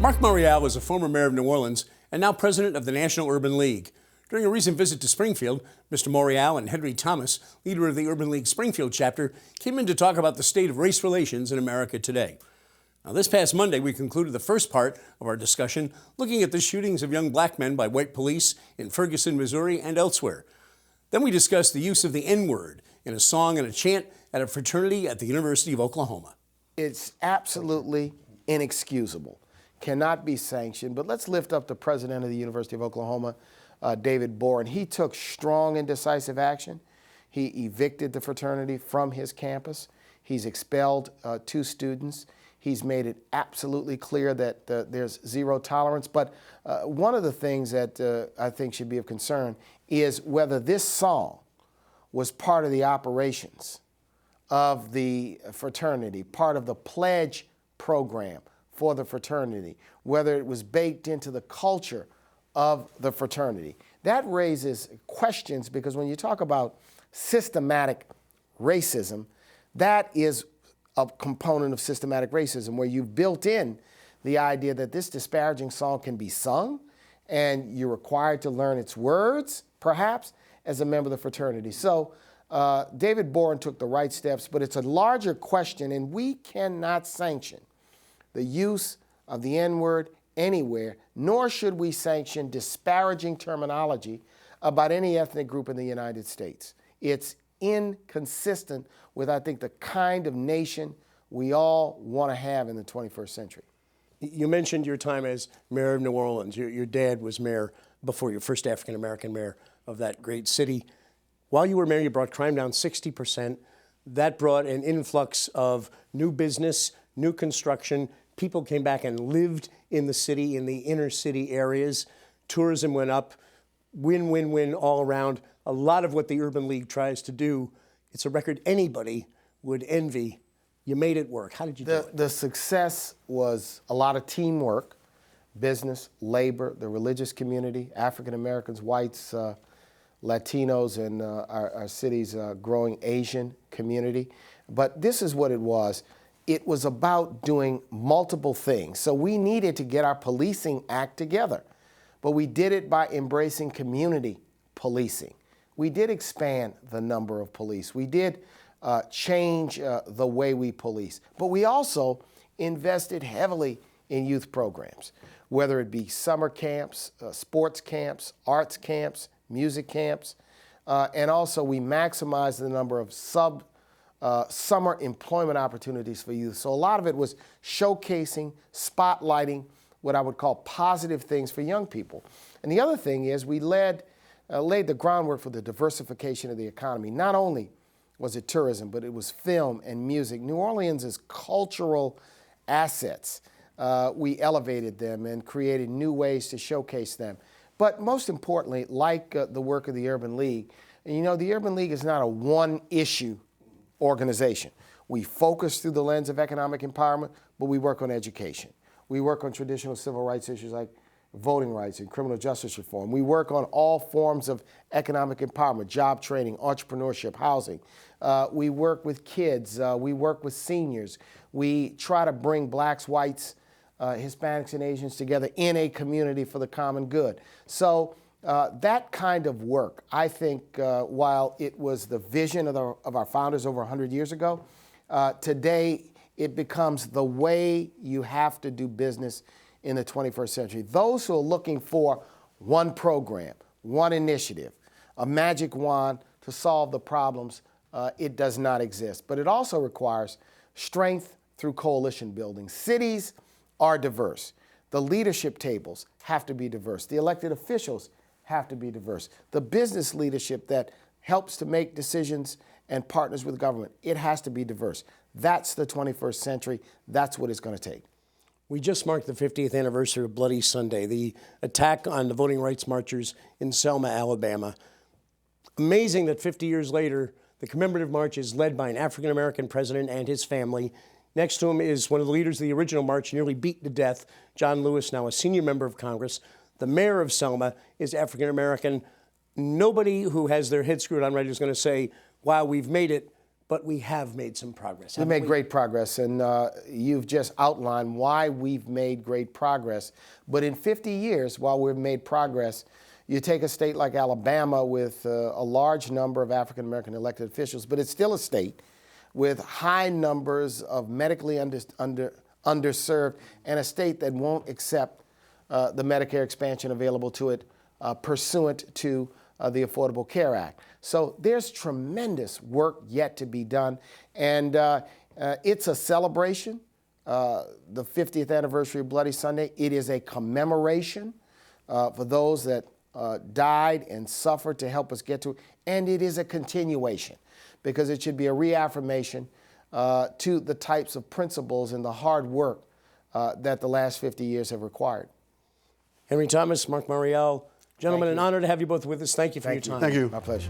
Marc Morial was a former mayor of New Orleans and now president of the National Urban League. During a recent visit to Springfield, Mr. Morial and Henry Thomas, leader of the Urban League Springfield chapter, came in to talk about the state of race relations in America today. Now, this past Monday, we concluded the first part of our discussion looking at the shootings of young black men by white police in Ferguson, Missouri, and elsewhere. Then we discussed the use of the N-word in a song and a chant at a fraternity at the University of Oklahoma. It's absolutely inexcusable, cannot be sanctioned. But let's lift up the president of the University of Oklahoma, David Boren. He took strong and decisive action. He evicted the fraternity from his campus. He's expelled 2 students. He's made it absolutely clear that there's zero tolerance. But one of the things that I think should be of concern is whether this song was part of the operations of the fraternity, part of the pledge program for the fraternity, whether it was baked into the culture of the fraternity. That raises questions because when you talk about systematic racism, that is a component of systematic racism where you've built in the idea that this disparaging song can be sung and you're required to learn its words, perhaps, as a member of the fraternity. So David Boren took the right steps, but it's a larger question, and we cannot sanction the use of the N-word anywhere, nor should we sanction disparaging terminology about any ethnic group in the United States. It's inconsistent with, I think, the kind of nation we all want to have in the 21st century. You mentioned your time as mayor of New Orleans. Your dad was mayor before, your first African-American mayor of that great city. While you were mayor, you brought crime down 60%. That brought an influx of new business, new construction. People came back and lived in the city, in the inner city areas. Tourism went up. Win, win, win all around. A lot of what the Urban League tries to do, it's a record anybody would envy. You made it work. How did you do it? The success was a lot of teamwork, business, labor, the religious community, African Americans, whites, Latinos, and our city's growing Asian community. But this is what it was. It was about doing multiple things. So we needed to get our policing act together, but we did it by embracing community policing. We did expand the number of police. We did change the way we police, but we also invested heavily in youth programs, whether it be summer camps, sports camps, arts camps, music camps, and also we maximized the number of summer employment opportunities for youth. So a lot of it was showcasing, spotlighting what I would call positive things for young people. And the other thing is we laid the groundwork for the diversification of the economy. Not only was it tourism, but it was film and music. New Orleans' cultural assets, we elevated them and created new ways to showcase them. But most importantly, like the work of the Urban League, you know, the Urban League is not a one-issue organization. We focus through the lens of economic empowerment, but we work on education. We work on traditional civil rights issues like voting rights and criminal justice reform. We work on all forms of economic empowerment, job training, entrepreneurship, housing. We work with kids. We work with seniors. We try to bring blacks, whites, Hispanics, and Asians together in a community for the common good. So that kind of work, I think, while it was the vision of our founders over 100 years ago, today it becomes the way you have to do business in the 21st century. Those who are looking for one program, one initiative, a magic wand to solve the problems, it does not exist. But it also requires strength through coalition building. Cities are diverse. The leadership tables have to be diverse. The elected officials have to be diverse. The business leadership that helps to make decisions and partners with government, it has to be diverse. That's the 21st century. That's what it's going to take. We just marked the 50th anniversary of Bloody Sunday, the attack on the voting rights marchers in Selma, Alabama. Amazing that 50 years later, the commemorative march is led by an African-American president and his family. Next to him is one of the leaders of the original march, nearly beaten to death, John Lewis, now a senior member of Congress. The mayor of Selma is African-American. Nobody who has their head screwed on right is going to say, wow, we've made it but we have made some progress. We made great progress, and you've just outlined why we've made great progress. But in 50 years, while we've made progress, you take a state like Alabama with a large number of African-American elected officials, but it's still a state with high numbers of medically underserved, and a state that won't accept the Medicare expansion available to it pursuant to the Affordable Care Act. So there's tremendous work yet to be done, and it's a celebration, the 50th anniversary of Bloody Sunday. It is a commemoration for those that died and suffered to help us get to it, and it is a continuation, because it should be a reaffirmation to the types of principles and the hard work that the last 50 years have required. Henry Thomas, Marc Morial, gentlemen, an honor to have you both with us. Thank you for your time. Thank you. My pleasure.